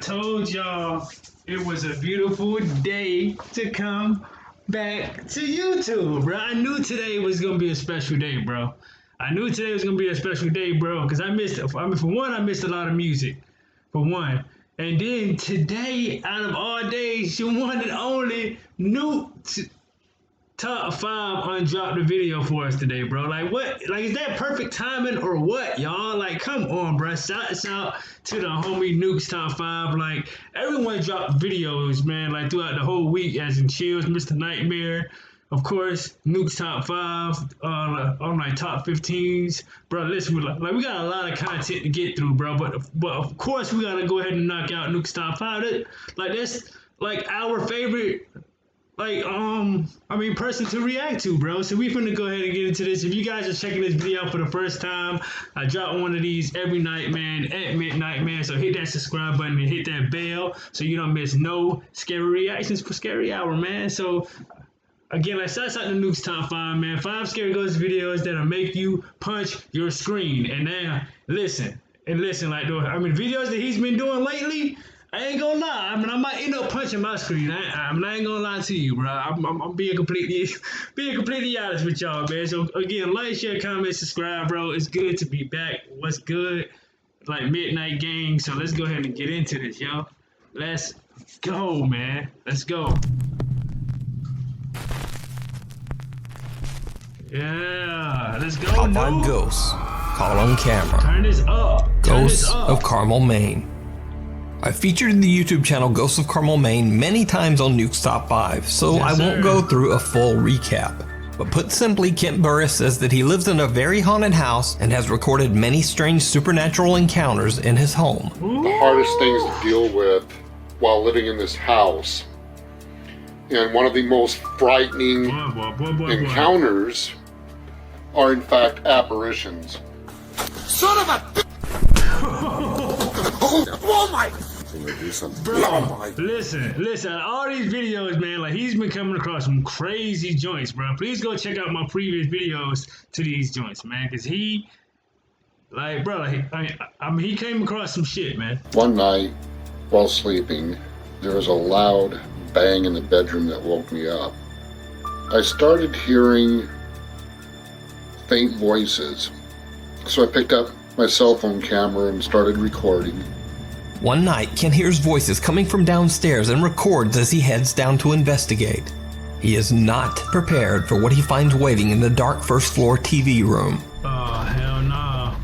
told y'all it was a beautiful day to come back to YouTube, bro. I knew today was gonna be a special day, bro. I knew today was gonna be a special day, bro, because I missed. I mean, for one, I missed a lot of music, for one, and then today, out of all days, you one and only Nukes top 5 undropped the video for us today, bro. Like, what? Like, is that perfect timing or what, y'all? Like, come on, bro. Shout out to the homie Nukes top 5. Like, everyone dropped videos, man, like, throughout the whole week, as in Chills, Mr. Nightmare, of course, Nukes top 5, on like top 15s. Bro, listen, we got a lot of content to get through, bro. But of course, we gotta go ahead and knock out Nukes top 5. That's like our favorite, person to react to, bro. So we finna go ahead and get into this. If you guys are checking this video out for the first time, I drop one of these every night, man, at midnight, man. So hit that subscribe button and hit that bell so you don't miss no scary reactions for Scary Hour, man. So again, like, shout out to Nukes top 5, man. 5 scary ghost videos that'll make you punch your screen. And now, listen, like, videos that he's been doing lately, I ain't gonna lie. I might end up punching my screen. I ain't gonna lie to you, bro. I'm being completely honest with y'all, man. So again, like, share, comment, subscribe, bro. It's good to be back. What's good? Like, midnight gang. So let's go ahead and get into this, y'all. Let's go, man. Let's go. Yeah, let's go. Top 5 ghosts caught on camera. Turn this up. Ghosts of Carmel, Maine. I featured the YouTube channel Ghosts of Carmel, Maine many times on Nukes Top 5, so I won't go through a full recap. But put simply, Kent Burris says that he lives in a very haunted house and has recorded many strange supernatural encounters in his home. The hardest things to deal with while living in this house, and one of the most frightening encounters are in fact apparitions. Son of a... Oh my... Bro, listen, all these videos, man, like, he's been coming across some crazy joints, bro. Please go check out my previous videos to these joints, man, because he came across some shit, man. One night, while sleeping, there was a loud bang in the bedroom that woke me up. I started hearing faint voices, so I picked up my cell phone camera and started recording. One night, Kent hears voices coming from downstairs and records as he heads down to investigate. He is not prepared for what he finds waiting in the dark first floor TV room. Oh, hell no.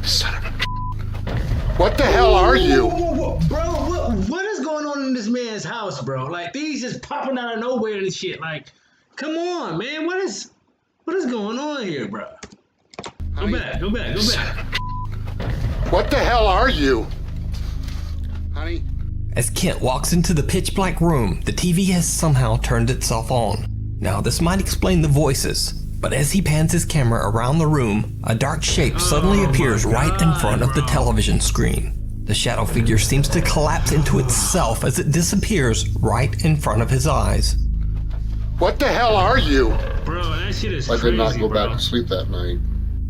Son of a... What the hell are you? Whoa. Bro, what is going on in this man's house, bro? Like, these just popping out of nowhere and shit. Like, come on, man. What is going on here, bro? Go back. What the hell are you? Honey? As Kent walks into the pitch black room, the TV has somehow turned itself on. Now, this might explain the voices, but as he pans his camera around the room, a dark shape suddenly appears right in front of the television screen. The shadow figure seems to collapse into itself as it disappears right in front of his eyes. What the hell are you? Bro, that shit is crazy. I did not go bro. back to sleep that night.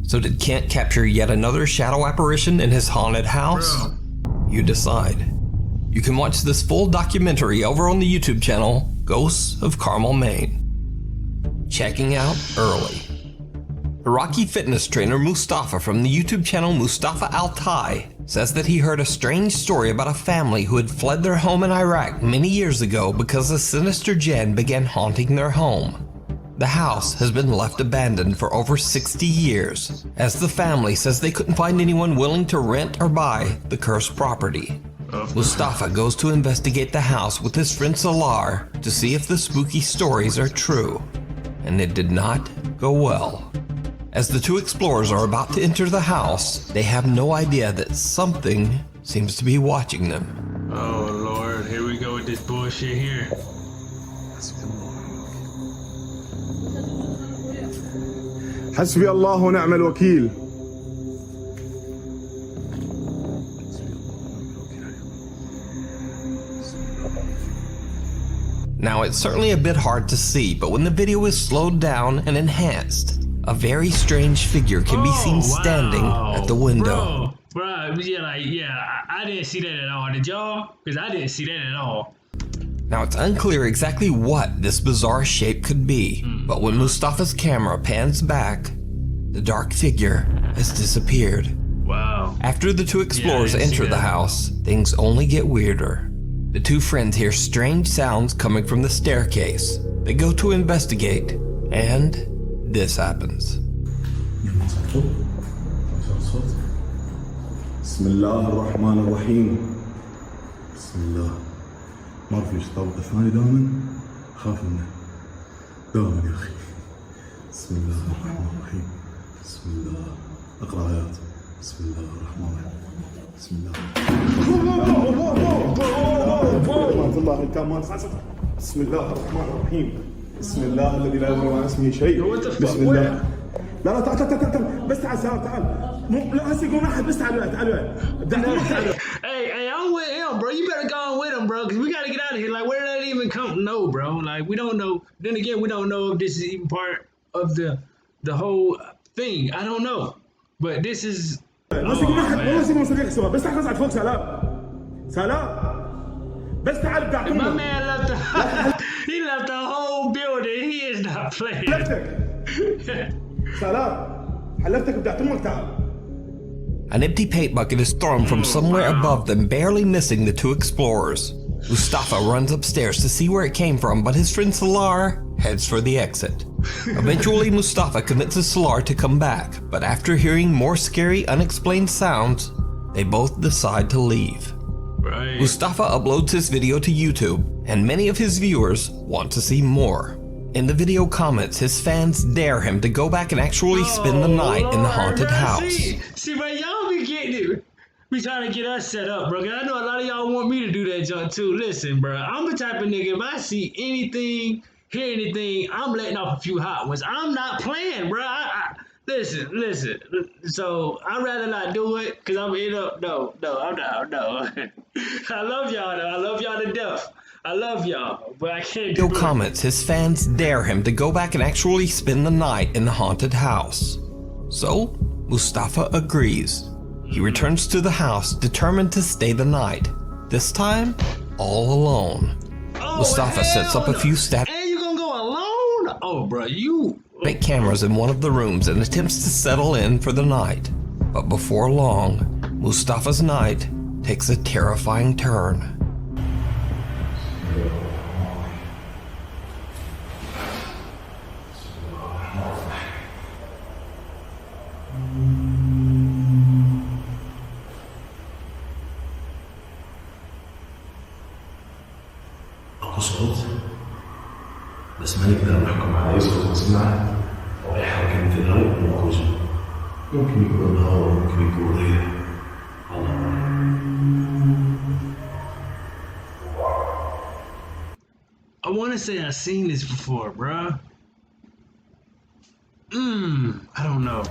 So did Kent capture yet another shadow apparition in his haunted house? Bro. You decide. You can watch this full documentary over on the YouTube channel, Ghosts of Carmel, Maine. Checking out early. Iraqi fitness trainer Mustafa from the YouTube channel Mustafa Altai says that he heard a strange story about a family who had fled their home in Iraq many years ago because a sinister jinn began haunting their home. The house has been left abandoned for over 60 years, as the family says they couldn't find anyone willing to rent or buy the cursed property. Mustafa goes to investigate the house with his friend Salar to see if the spooky stories are true, and it did not go well. As the two explorers are about to enter the house, they have no idea that something seems to be watching them. Oh Lord, here we go with this bullshit here. حسبي الله ونعم الوكيل. Now, it's certainly a bit hard to see, but when the video is slowed down and enhanced, a very strange figure can be seen standing at the window. Bro. Bro, yeah, like, yeah, I didn't see that at all. Did y'all? Because I didn't see that at all. Now it's unclear exactly what this bizarre shape could be, but when Mustafa's camera pans back, the dark figure has disappeared. Wow. After the two explorers I didn't see enter the that. house, things only get weirder. The two friends hear strange sounds coming from the staircase. They go to investigate, and this happens. بسم الله الرحمن الرحيم. بسم الله. ما في طبق ثاني دائما خاف منه. دائما يا اخي. بسم الله الرحمن الرحيم. بسم الله. اقرا ايات. بسم الله الرحمن الرحيم. بسم الله. الله الكامل. بسم الله الرحمن الرحيم. بسم الله الذي لا يضر مع اسمه شيء. بسم الله. لا تعال بس تعال تعال. لا هسه يقوم احد بس تعال Hey, I'm with him, bro. You better go on with him, bro, because we got to get out of here. Like, where did that even come? No, bro. Like, we don't know. Then again, we don't know if this is even part of the whole thing. I don't know. But this is... بس يقوم احد والله يقوم صديق سوا بس تعال فوق سلام بس تعال بدي اعطيك My man left he left the whole building. He is not playing. حلفتك سلام حلفتك بدي اعطيك تعال. An empty paint bucket is thrown from somewhere above them, barely missing the two explorers. Mustafa runs upstairs to see where it came from, but his friend Salar heads for the exit. Eventually, Mustafa convinces Salar to come back, but after hearing more scary, unexplained sounds, they both decide to leave. Right. Mustafa uploads his video to YouTube, and many of his viewers want to see more. In the video comments, his fans dare him to go back and actually spend the night in the haunted bro, house. See, bro, y'all be getting it. We trying to get us set up, bro. 'Cause I know a lot of y'all want me to do that junk too. Listen, bro, I'm the type of nigga, if I see anything, hear anything, I'm letting off a few hot ones. I'm not playing, bro. Listen. So I'd rather not do it, because I'm end up, no, I'm not, no. I love y'all, though. I love y'all to death. I love y'all, but I can't do it. Video comments, his fans dare him to go back and actually spend the night in the haunted house. So, Mustafa agrees. He returns to the house, determined to stay the night. This time, all alone. Mustafa sets up a few static And you gonna go alone? Oh, bro, you... cameras in one of the rooms and attempts to settle in for the night. But before long, Mustafa's night takes a terrifying turn. صوت بس ما نقدر نحكم على أي صوت نسمعه أو أي حركة مثل هاي موجودة. ممكن يكون نهار ممكن يكون ليل. الله I want to say I've seen this before, bro. I don't know.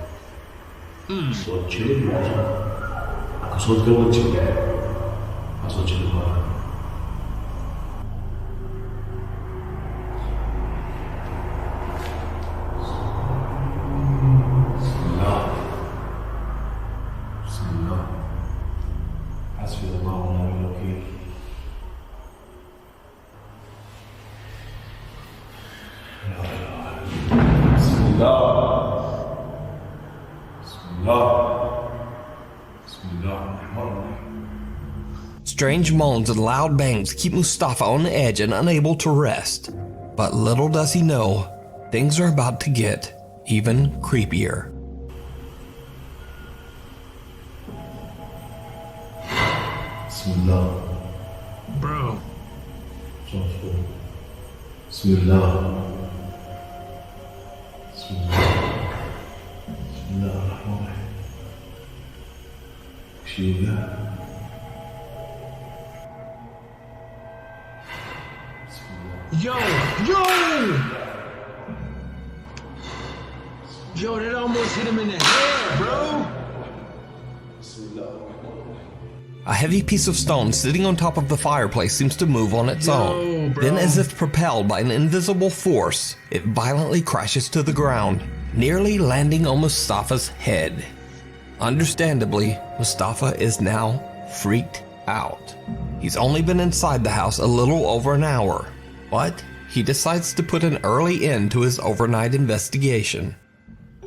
صوت جلد موجود. أكو صوت قبل جلد. ما صوت جلد هذا. Strange moans and loud bangs keep Mustafa on the edge and unable to rest. But little does he know, things are about to get even creepier. Bismillah. Bro. Bismillah. Yo, that almost hit him in the head, bro. A heavy piece of stone sitting on top of the fireplace seems to move on its own. bro. Then, as if propelled by an invisible force, it violently crashes to the ground, nearly landing on Mustafa's head. Understandably, Mustafa is now freaked out. He's only been inside the house a little over an hour, but he decides to put an early end to his overnight investigation.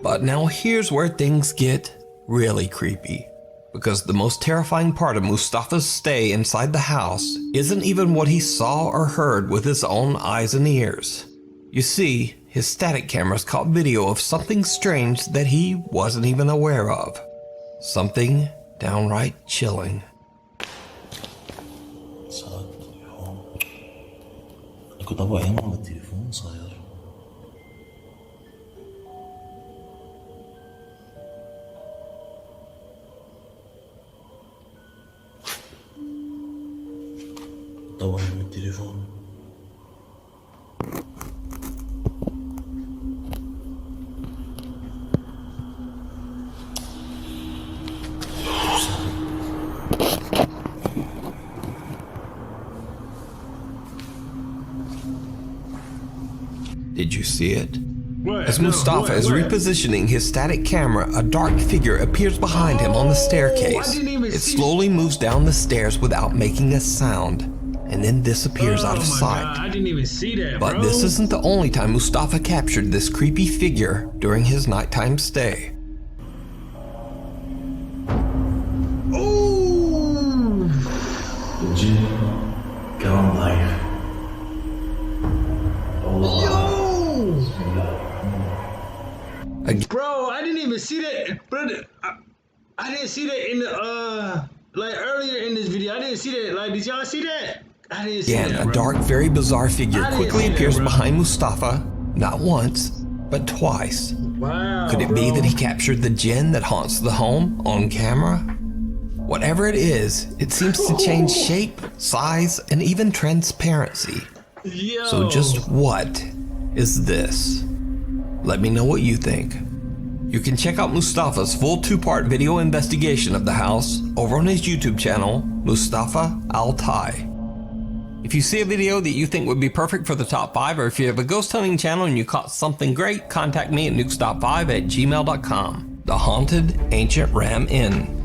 But now here's where things get really creepy, because the most terrifying part of Mustafa's stay inside the house isn't even what he saw or heard with his own eyes and ears. You see, his static cameras caught video of something strange that he wasn't even aware of. Something downright chilling. صار اليوم اكو طبق يمه بالتليفون صاير. طبق من التليفون. Did you see it? What? As Mustafa is repositioning his static camera, a dark figure appears behind him on the staircase. It slowly moves down the stairs without making a sound, and then disappears out of sight. God, I didn't even see that, But bro. this isn't the only time Mustafa captured this creepy figure during his nighttime stay. Ooh. الجن كمان ضعيف. الله Yo! Again, Bro, I didn't even see that. Bro, I didn't see that in the, like earlier in this video. I didn't see that. Like, did y'all see that? I didn't see that, a bro. dark, very bizarre figure I didn't quickly see that, appears bro. behind Mustafa, not once, but twice. Wow, Could it be bro. that he captured the jinn that haunts the home on camera? Whatever it is, it seems to change shape, size, and even transparency. Yo. So just what is this? Let me know what you think. You can check out Mustafa's full 2-part video investigation of the house over on his YouTube channel, Mustafa Altai. If you see a video that you think would be perfect for the top 5, or if you have a ghost hunting channel and you caught something great, contact me at nukes.5@gmail.com. The Haunted Ancient Ram Inn.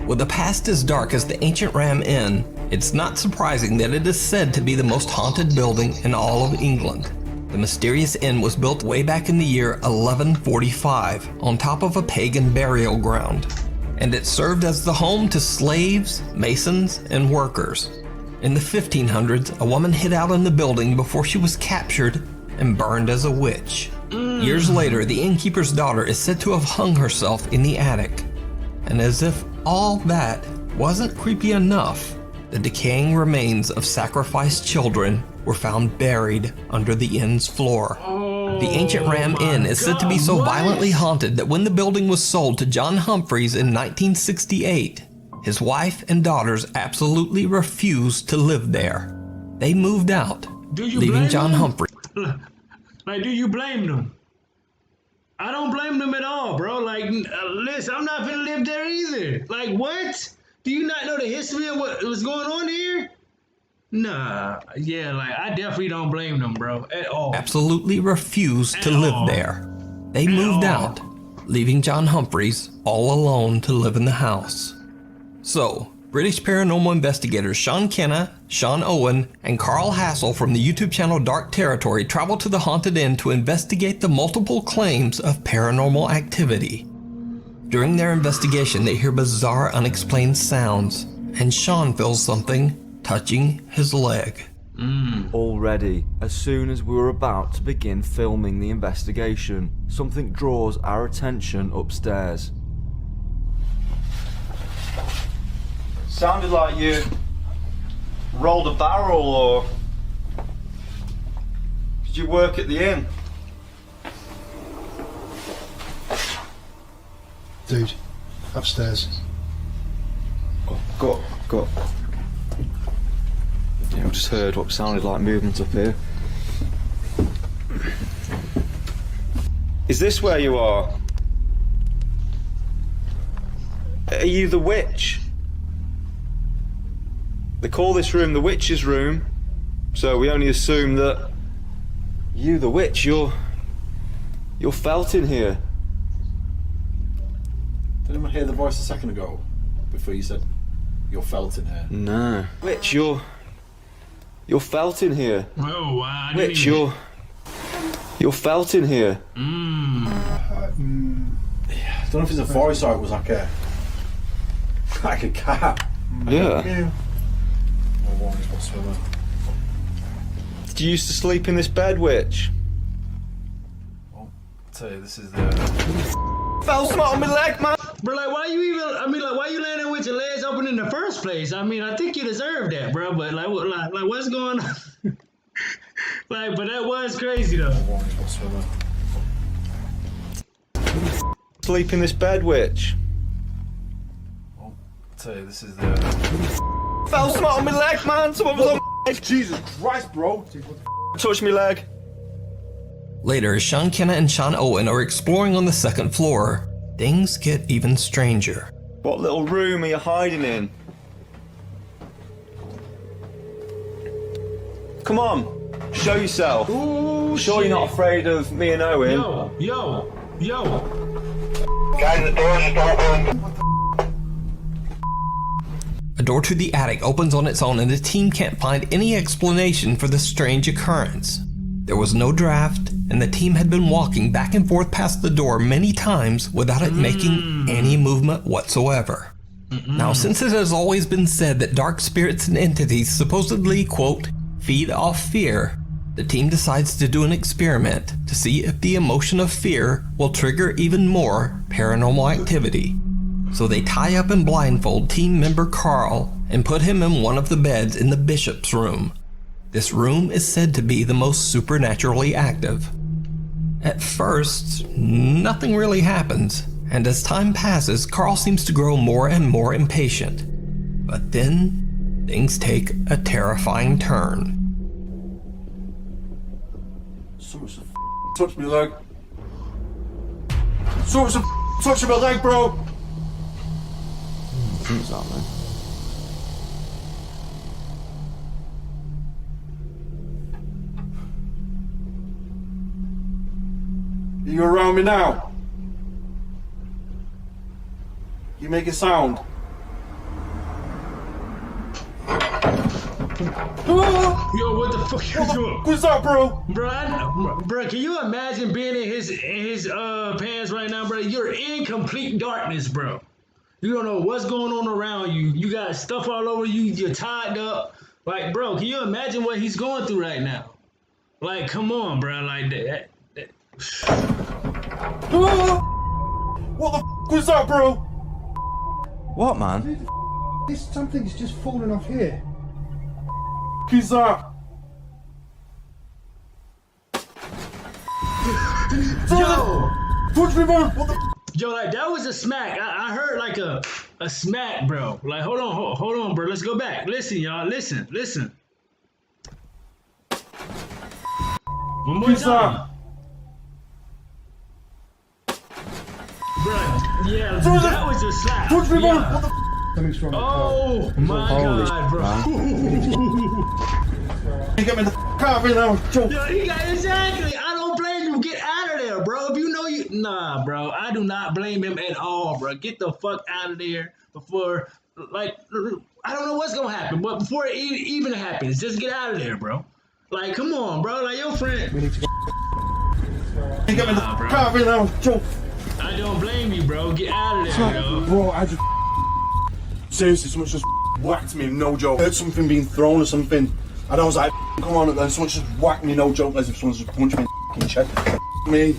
With a past as dark as the Ancient Ram Inn, it's not surprising that it is said to be the most haunted building in all of England. The mysterious inn was built way back in the year 1145 on top of a pagan burial ground, and it served as the home to slaves, masons, and workers. In the 1500s, a woman hid out in the building before she was captured and burned as a witch. Years later, the innkeeper's daughter is said to have hung herself in the attic. And as if all that wasn't creepy enough, the decaying remains of sacrificed children were found buried under the inn's floor. The Ancient Ram Inn is said to be so violently haunted that when the building was sold to John Humphreys in 1968, his wife and daughters absolutely refused to live there. They moved out, leaving blame John them? Humphrey. Like, do you blame them? I don't blame them at all, bro. Like, listen, I'm not gonna live there either. Like, what? Do you not know the history of what was going on here? Nah, yeah, like, I definitely don't blame them, bro, at all. Absolutely refused to At live all. there. They moved all. out, leaving John Humphreys all alone to live in the house. So, British paranormal investigators Sean Kenna, Sean Owen, and Carl Hassel from the YouTube channel Dark Territory traveled to the haunted inn to investigate the multiple claims of paranormal activity. During their investigation, they hear bizarre, unexplained sounds, and Sean feels something touching his leg. Already, as soon as we were about to begin filming the investigation, something draws our attention upstairs. Sounded like you rolled a barrel, or did you work at the inn? Dude, upstairs. Go. Yeah, I just heard what sounded like movement up here. Is this where you are? Are you the witch? They call this room the witch's room, so we only assume that you, the witch, you're felt in here. Did anyone hear the voice a second ago? Before you said you're felt in here? No. Witch, you're felt in here. Oh wow. Witch, you're felt in here. Yeah, I don't know if it's a voice or it was like a cat. Yeah. No warnings whatsoever. Did you used to sleep in this bed, Witch? Well, I'll tell you, this is the... Fell smart on my leg, man! Bro, like, why you laying there with your legs open in the first place? I mean, I think you deserve that, bro. But like what's going on? Like, but that was crazy though. No warnings whatsoever. Sleep in this bed, Witch. Well, I'll tell you, this is the... Fell smart on my leg, man! Someone was on my leg! Jesus Christ, bro! Touch me leg. Later, as Sean Kenna and Sean Owen are exploring on the second floor, things get even stranger. What little room are you hiding in? Come on, show yourself. Ooh, Sure you're not afraid of me and Owen? Yo. Guys, the doors just open. A door to the attic opens on its own and the team can't find any explanation for the strange occurrence. There was no draft, and the team had been walking back and forth past the door many times without it making any movement whatsoever. Now, since it has always been said that dark spirits and entities supposedly, quote, feed off fear, the team decides to do an experiment to see if the emotion of fear will trigger even more paranormal activity. So they tie up and blindfold team member Carl and put him in one of the beds in the bishop's room. This room is said to be the most supernaturally active. At first, nothing really happens, and as time passes, Carl seems to grow more and more impatient. But then, things take a terrifying turn. Someone's touched me leg. Someone's touched my leg, bro! Who's that, man? Are you around me now? You make a sound. Yo, what the fuck you doing? What's up, bro? Bro, can you imagine being in his pants right now, bro? You're in complete darkness, bro. You don't know what's going on around you. You got stuff all over you. You're tied up. Like, bro, can you imagine what he's going through right now? Like, come on, bro. Like that. What the was that, bro? What, man? This something's just fallen off here. Who's that? Yo! Touch me, man! What the? Yo, like, that was a smack. I heard like a smack, bro. Like, hold on, bro. Let's go back. Listen, y'all. Listen. One more Who's time. Bruh, yeah, that was a slap. Touch me, man! Yeah. What the? Something's wrong with Oh my god, bro. You get me the car right now, Joe. Yo, exactly. I don't blame you. Get out of there, bro. If you know you, nah, bro. I do not blame him at all, bro. Get the fuck out of there before, like, I don't know what's gonna happen, but before it even happens, just get out of there, bro. Like, come on, bro. Like, your friend. We need to go. You get me the Nah, bro. car right now, Joe. I don't blame you, bro. Get out of there, bro. Bro, I just seriously, someone just whacked me, no joke. I heard something being thrown or something, and I was like, come on, and then someone just whacked me, no joke, as if someone just punched me in the chest. Me.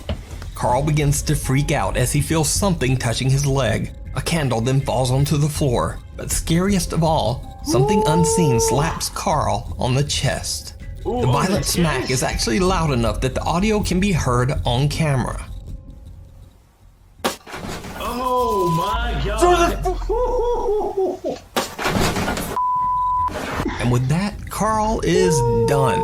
Carl begins to freak out as he feels something touching his leg. A candle then falls onto the floor, but scariest of all, something unseen slaps Carl on the chest. Ooh, The on violent the smack chest? is actually loud enough that the audio can be heard on camera. Oh my god. And with that, Carl is done.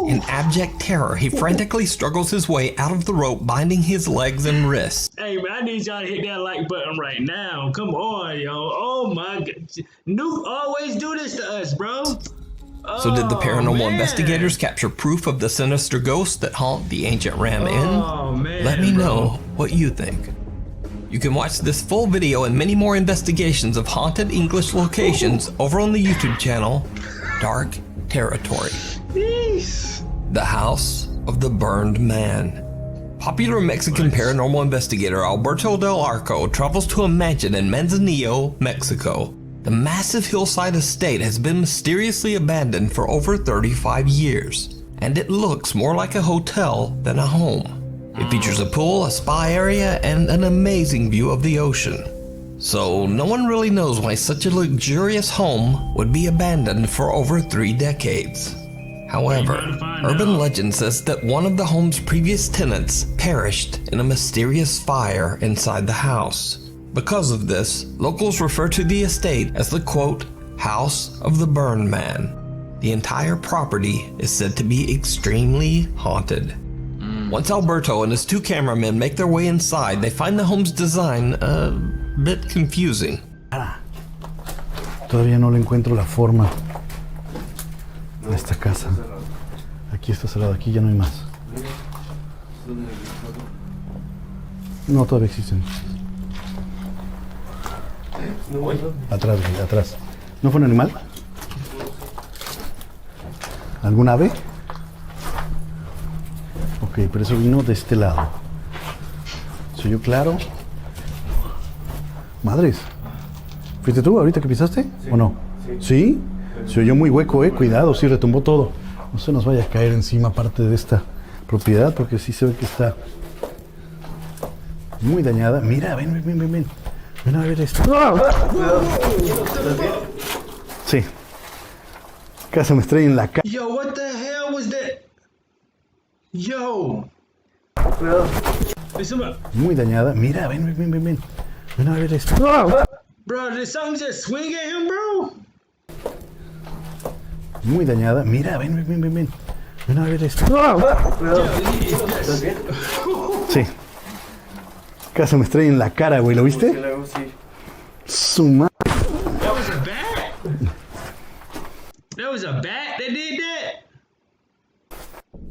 In abject terror, he frantically struggles his way out of the rope binding his legs and wrists. Hey, man, I need y'all to hit that like button right now. Come on, yo. Oh my god. Nuke always do this to us, bro. So did the paranormal man. investigators capture proof of the sinister ghosts that haunt the ancient Ram Inn? Oh man. Let me bro. know what you think. You can watch this full video and many more investigations of haunted English locations over on the YouTube channel, Dark Territory. Peace. The House of the Burned Man. Popular Mexican paranormal investigator Alberto del Arco travels to a mansion in Manzanillo, Mexico. The massive hillside estate has been mysteriously abandoned for over 35 years, and it looks more like a hotel than a home. It features a pool, a spa area, and an amazing view of the ocean. So no one really knows why such a luxurious home would be abandoned for over 3 decades. However, urban legend says that one of the home's previous tenants perished in a mysterious fire inside the house. Because of this, locals refer to the estate as the quote, House of the Burned Man. The entire property is said to be extremely haunted. Once Alberto and his 2 cameramen make their way inside, they find the home's design a bit confusing. Todavía no le encuentro la forma a esta casa. Aquí está cerrado, aquí ya no hay más. No, todavía existen. Atrás, güey, atrás. ¿No fue un animal? ¿Algún ave? Ok, pero eso vino de este lado. ¿Se oyó claro? Madres. ¿Fuiste tú ahorita que pisaste? ¿O no? ¿Sí? Se oyó muy hueco, cuidado, sí, retumbó todo. No se nos vaya a caer encima parte de esta propiedad, porque sí se ve que está muy dañada. Mira, ven. Ven a ver esto. Sí. Casi me estrella en la cara. Yo, what the hell was that? Yo. Muy dañada. Mira, ven. Ven a ver esto. Bro, did something just swing at him, bro? Muy dañada. Mira, ven. Ven a ver esto. Sí. Casi me estrella en la cara, güey. ¿Lo viste? Su madre. That was a bat? That was a bat that did that?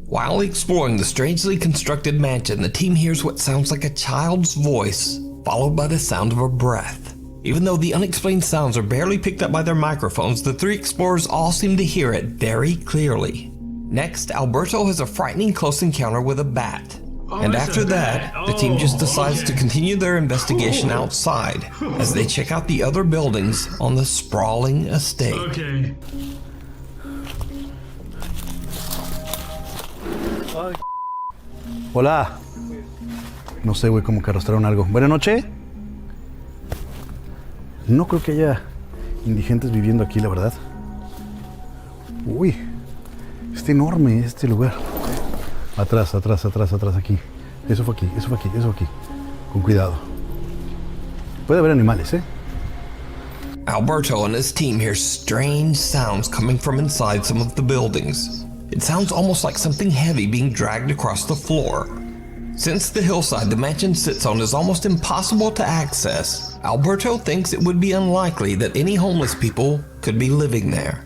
While exploring the strangely constructed mansion, the team hears what sounds like a child's voice, followed by the sound of a breath. Even though the unexplained sounds are barely picked up by their microphones, the 3 explorers all seem to hear it very clearly. Next, Alberto has a frightening close encounter with a bat. And after that, the team just decides to continue their investigation outside as they check out the other buildings on the sprawling estate. Okay. Hola. No sé, güey, como que arrastraron algo. Buenas noches. No creo que haya indigentes viviendo aquí, la verdad. Uy, está enorme este lugar. Atrás, aquí. Eso fue aquí. Con cuidado. Puede haber animales, Alberto and his team hear strange sounds coming from inside some of the buildings. It sounds almost like something heavy being dragged across the floor. Since the hillside the mansion sits on is almost impossible to access, Alberto thinks it would be unlikely that any homeless people could be living there.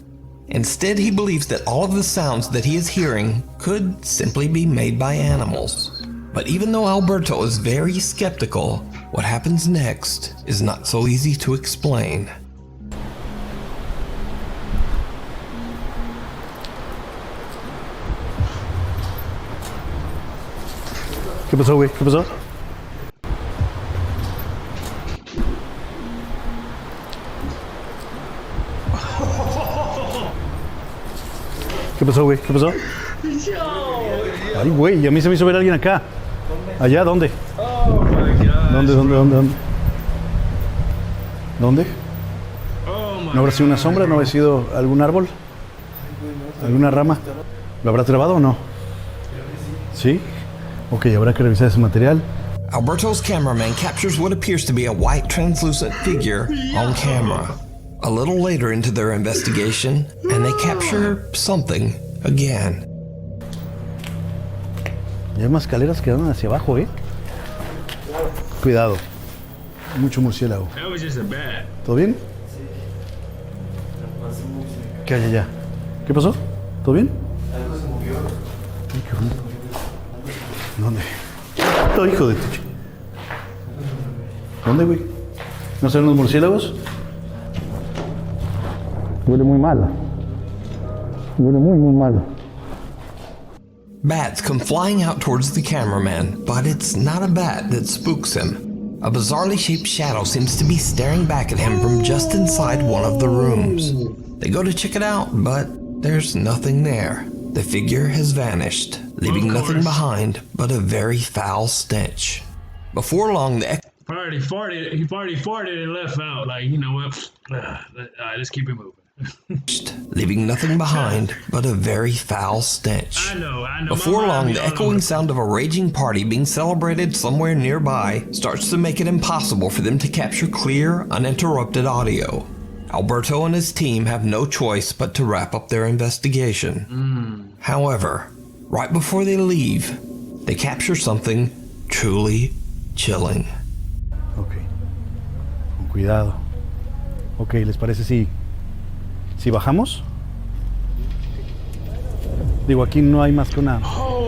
Instead, he believes that all of the sounds that he is hearing could simply be made by animals. But even though Alberto is very skeptical, what happens next is not so easy to explain. ¿Qué pasó, güey? ¿Qué pasó? ¿Qué pasó, güey? ¿Qué pasó? Ay, güey, a mí se me hizo ver a alguien acá. ¿Allá? ¿Dónde? ¿Dónde? ¿No habrá sido una sombra? ¿No habrá sido algún árbol? ¿Alguna rama? ¿Lo habrá trabado o no? ¿Sí? Ok, habrá que revisar ese material. Alberto's cameraman captures what appears to be a white translucent figure on camera. A little later into their investigation, and they capture something again. Y hay más escaleras que dan hacia abajo, Cuidado. Mucho murciélago. That was just a bat. ¿Todo bien? ¿Qué hay allá? ¿Qué pasó? ¿Todo bien? Algo se movió. Ay, qué ruido. ¿Dónde? Oh, hijo de tu ¿Dónde, güey? ¿No serán los murciélagos? Huele muy mal. Huele muy, muy mal. Bats come flying out towards the cameraman, but it's not a bat that spooks him. A bizarrely shaped shadow seems to be staring back at him from just inside one of the rooms. They go to check it out, but there's nothing there. The figure has vanished, leaving nothing behind but a very foul stench. Before long, the He already farted and left out. Like, you know what? All right, let's keep it moving. leaving nothing behind but a very foul stench. I know. Before long, the echoing sound of a raging party being celebrated somewhere nearby starts to make it impossible for them to capture clear, uninterrupted audio. Alberto and his team have no choice but to wrap up their investigation. However, right before they leave, they capture something truly chilling. Ok. Con cuidado. Ok, ¿les parece si bajamos? Digo, aquí no hay más que una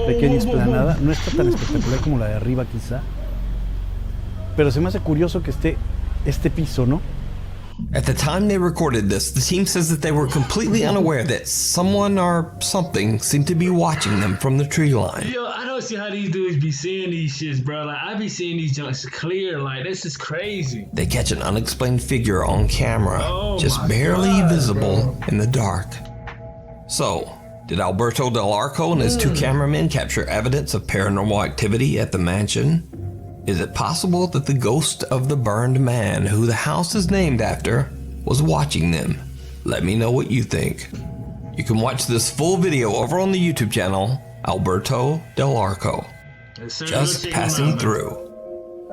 pequeña explanada. No está tan espectacular como la de arriba quizá. Pero se me hace curioso que esté este piso, ¿no? At the time they recorded this, the team says that they were completely unaware that someone or something seemed to be watching them from the tree line. Yo, I don't see how these dudes be seeing these shits, bro. Like, I be seeing these junks clear. Like, this is crazy. They catch an unexplained figure on camera, just barely visible in the dark. So, did Alberto Del Arco and his two cameramen capture evidence of paranormal activity at the mansion? Is it possible that the ghost of the burned man, who the house is named after, was watching them? Let me know what you think. You can watch this full video over on the YouTube channel, Alberto Del Arco. Just passing through.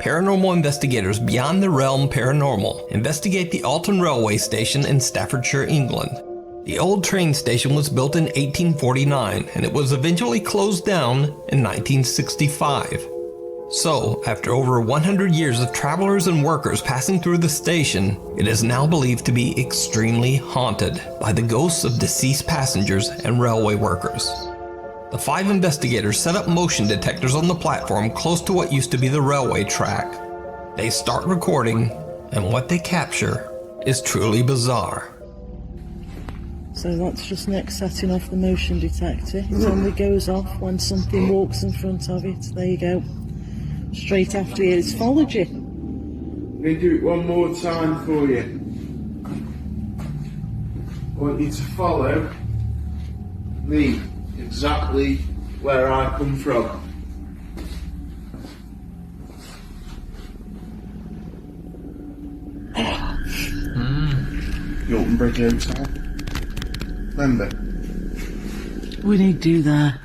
Paranormal investigators beyond the realm paranormal investigate the Alton Railway Station in Staffordshire, England. The old train station was built in 1849 and it was eventually closed down in 1965. So, after over 100 years of travelers and workers passing through the station, it is now believed to be extremely haunted by the ghosts of deceased passengers and railway workers. The 5 investigators set up motion detectors on the platform close to what used to be the railway track. They start recording, and what they capture is truly bizarre. So that's just Nick setting off the motion detector. It only goes off when something walks in front of it. There you go. Straight after you, it's followed you. Let me do it one more time for you. I want you to follow me exactly where I come from. Yorton Bridge Hotel. Remember? We need to do that.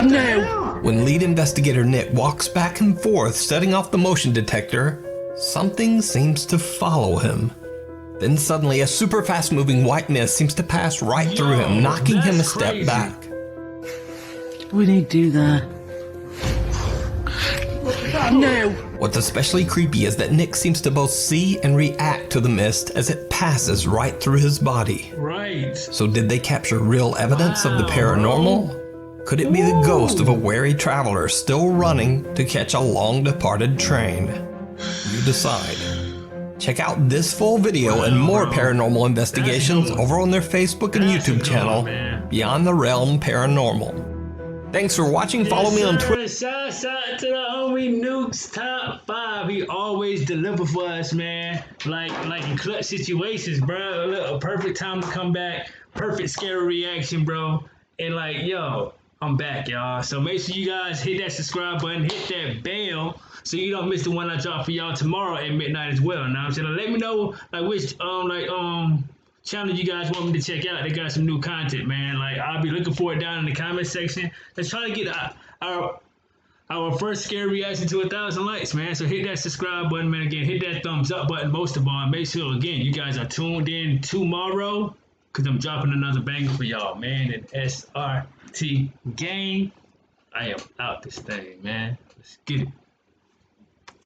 No! When lead investigator Nick walks back and forth setting off the motion detector, something seems to follow him. Then suddenly a super fast moving white mist seems to pass right through him, knocking him a step back. We need to do that. No! What's especially creepy is that Nick seems to both see and react to the mist as it passes right through his body. Right. So did they capture real evidence of the paranormal? Could it be the ghost of a wary traveler still running to catch a long-departed train? You decide. Check out this full video and more paranormal investigations over on their Facebook and YouTube channel, Beyond the Realm Paranormal. Thanks for watching. Follow me on Twitter. Shout out to the homie Nukes Top 5. He always deliver for us, man. Like in clutch situations, bro. A perfect time to come back. Perfect scary reaction, bro. And like, yo, I'm back, y'all. So make sure you guys hit that subscribe button, hit that bell, so you don't miss the one I drop for y'all tomorrow at midnight as well. Now I'm saying, let me know like which channel you guys want me to check out. They got some new content, man. Like, I'll be looking for it down in the comment section. Let's try to get our first scary reaction to 1,000 likes, man. So hit that subscribe button, man. Again, hit that thumbs up button most of all. And make sure, again, you guys are tuned in tomorrow, because I'm dropping another banger for y'all, man. And SRT gang, I am out this thing, man. Let's get it.